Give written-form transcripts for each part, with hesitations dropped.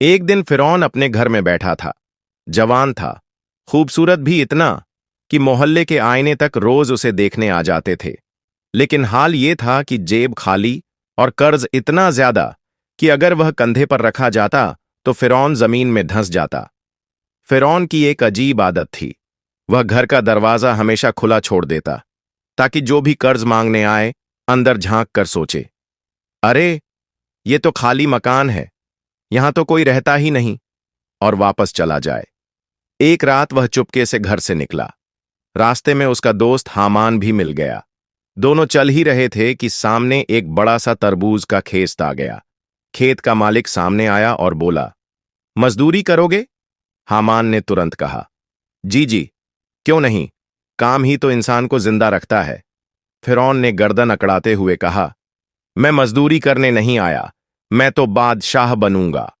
एक दिन फिरौन अपने घर में बैठा था। जवान था, खूबसूरत भी इतना कि मोहल्ले के आईने तक रोज उसे देखने आ जाते थे। लेकिन हाल ये था कि जेब खाली और कर्ज इतना ज्यादा कि अगर वह कंधे पर रखा जाता तो फिरौन जमीन में धंस जाता। फिरौन की एक अजीब आदत थी। वह घर का दरवाजा हमेशा खुला छोड़ देता ताकि जो भी कर्ज मांगने आए अंदर झांक कर सोचे, अरे ये तो खाली मकान है, यहां तो कोई रहता ही नहीं, और वापस चला जाए। एक रात वह चुपके से घर से निकला। रास्ते में उसका दोस्त हामान भी मिल गया। दोनों चल ही रहे थे कि सामने एक बड़ा सा तरबूज का खेत आ गया। खेत का मालिक सामने आया और बोला, मजदूरी करोगे? हामान ने तुरंत कहा, जी जी, क्यों नहीं, काम ही तो इंसान को जिंदा रखता है। फिरौन ने गर्दन अकड़ाते हुए कहा, मैं मजदूरी करने नहीं आया, मैं तो बादशाह बनूंगा।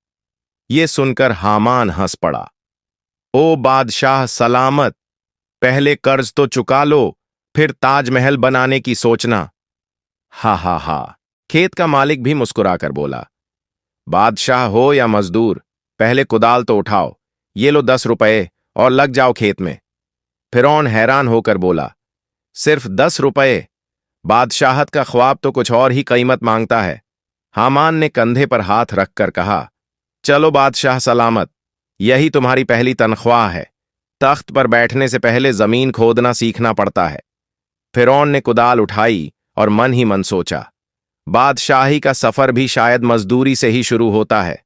ये सुनकर हामान हंस पड़ा। ओ बादशाह सलामत, पहले कर्ज तो चुका लो, फिर ताजमहल बनाने की सोचना। हा हा हा। खेत का मालिक भी मुस्कुराकर बोला, बादशाह हो या मजदूर, पहले कुदाल तो उठाओ, ये लो 10 रुपए और लग जाओ खेत में। फिरौन हैरान होकर बोला, सिर्फ 10 रुपए? बादशाहत का ख्वाब तो कुछ और ही कीमत मांगता है। हामान ने कंधे पर हाथ रखकर कहा, चलो बादशाह सलामत, यही तुम्हारी पहली तनख्वाह है। तख्त पर बैठने से पहले जमीन खोदना सीखना पड़ता है। फिरौन ने कुदाल उठाई और मन ही मन सोचा, बादशाही का सफर भी शायद मजदूरी से ही शुरू होता है।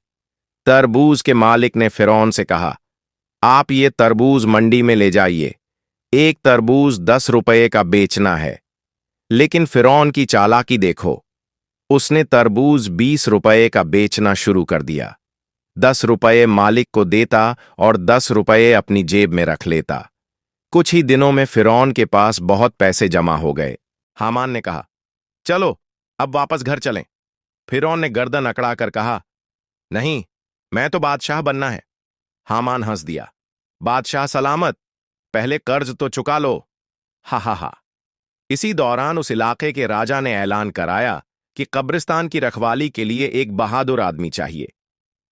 तरबूज के मालिक ने फिरौन से कहा, आप ये तरबूज मंडी में ले जाइए, एक तरबूज 10 रुपए का बेचना है। लेकिन फिरौन की चालाकी देखो, उसने तरबूज 20 रुपए का बेचना शुरू कर दिया। 10 रुपए मालिक को देता और 10 रुपए अपनी जेब में रख लेता। कुछ ही दिनों में फिरौन के पास बहुत पैसे जमा हो गए। हामान ने कहा, चलो अब वापस घर चलें। फिरौन ने गर्दन अकड़ाकर कहा, नहीं, मैं तो बादशाह बनना है। हामान हंस दिया, बादशाह सलामत, पहले कर्ज तो चुका लो। हा हा हा। इसी दौरान उस इलाके के राजा ने ऐलान कराया कि कब्रिस्तान की रखवाली के लिए एक बहादुर आदमी चाहिए।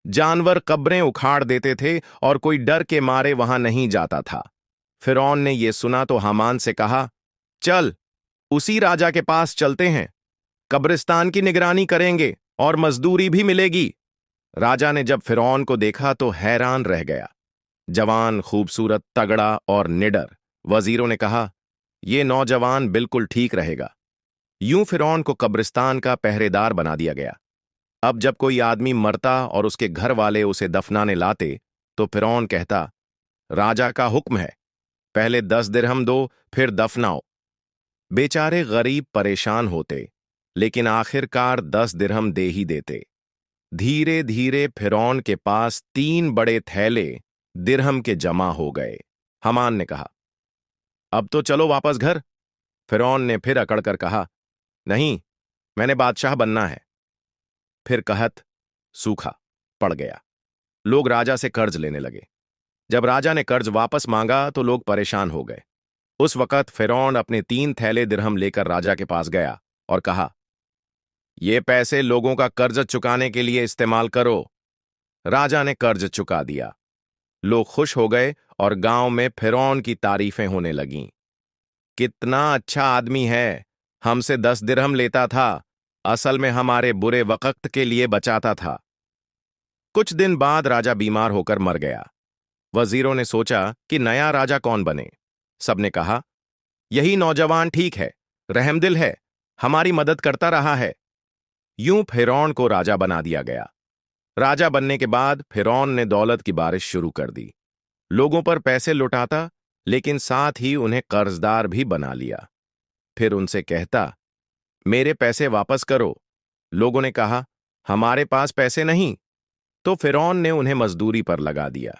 जानवर कब्रें उखाड़ देते थे और कोई डर के मारे वहां नहीं जाता था। फिरौन ने यह सुना तो हामान से कहा, चल उसी राजा के पास चलते हैं, कब्रिस्तान की निगरानी करेंगे और मजदूरी भी मिलेगी। राजा ने जब फिरौन को देखा तो हैरान रह गया। जवान, खूबसूरत, तगड़ा और निडर। वजीरों ने कहा, यह नौजवान बिल्कुल ठीक रहेगा। यूं फिरौन को कब्रिस्तान का पहरेदार बना दिया गया। अब जब कोई आदमी मरता और उसके घर वाले उसे दफनाने लाते तो फिरौन कहता, राजा का हुक्म है, पहले 10 दिरहम दो, फिर दफनाओ। बेचारे गरीब परेशान होते, लेकिन आखिरकार 10 दिरहम दे ही देते। धीरे धीरे फिरौन के पास 3 बड़े थैले दिरहम के जमा हो गए। हमान ने कहा, अब तो चलो वापस घर। फिरौन ने फिर अकड़कर कहा, नहीं, मैंने बादशाह बनना है। फिर कहत सूखा पड़ गया। लोग राजा से कर्ज लेने लगे। जब राजा ने कर्ज वापस मांगा तो लोग परेशान हो गए। उस वक़्त फिरौन अपने 3 थैले दिरहम लेकर राजा के पास गया और कहा, ये पैसे लोगों का कर्ज चुकाने के लिए इस्तेमाल करो। राजा ने कर्ज चुका दिया। लोग खुश हो गए और गांव में फिरौन की तारीफें होने लगीं। कितना अच्छा आदमी है, हमसे 10 दिरहम लेता था, असल में हमारे बुरे वक्त के लिए बचाता था। कुछ दिन बाद राजा बीमार होकर मर गया। वजीरों ने सोचा कि नया राजा कौन बने। सबने कहा, यही नौजवान ठीक है, रहमदिल है, हमारी मदद करता रहा है। यूं फिरौन को राजा बना दिया गया। राजा बनने के बाद फिरौन ने दौलत की बारिश शुरू कर दी। लोगों पर पैसे लुटाता, लेकिन साथ ही उन्हें कर्जदार भी बना लिया। फिर उनसे कहता, मेरे पैसे वापस करो। लोगों ने कहा, हमारे पास पैसे नहीं। तो फिरौन ने उन्हें मजदूरी पर लगा दिया।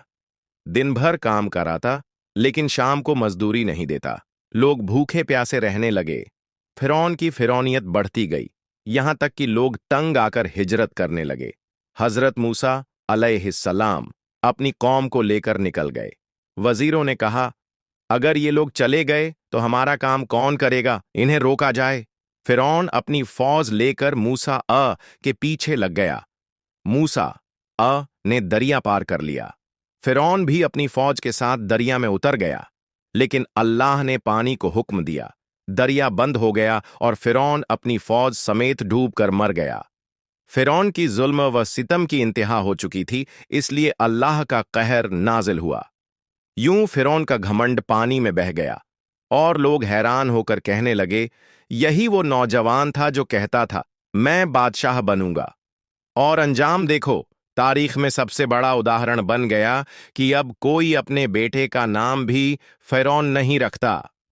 दिन भर काम कराता, लेकिन शाम को मजदूरी नहीं देता। लोग भूखे प्यासे रहने लगे। फिरौन की फिरौनियत बढ़ती गई, यहां तक कि लोग तंग आकर हिजरत करने लगे। हजरत मूसा अलैहिस्सलाम अपनी कौम को लेकर निकल गए। वजीरों ने कहा, अगर ये लोग चले गए तो हमारा काम कौन करेगा, इन्हें रोका जाए। फिरौन अपनी फौज लेकर मूसा के पीछे लग गया। मूसा ने दरिया पार कर लिया। फिरौन भी अपनी फौज के साथ दरिया में उतर गया, लेकिन अल्लाह ने पानी को हुक्म दिया, दरिया बंद हो गया और फिरौन अपनी फौज समेत डूब कर मर गया। फिरौन की जुल्म व सितम की इंतहा हो चुकी थी, इसलिए अल्लाह का कहर नाजिल हुआ। यूं फिरौन का घमंड पानी में बह गया और लोग हैरान होकर कहने लगे, यही वो नौजवान था जो कहता था मैं बादशाह बनूंगा। और अंजाम देखो, तारीख में सबसे बड़ा उदाहरण बन गया कि अब कोई अपने बेटे का नाम भी फिरौन नहीं रखता।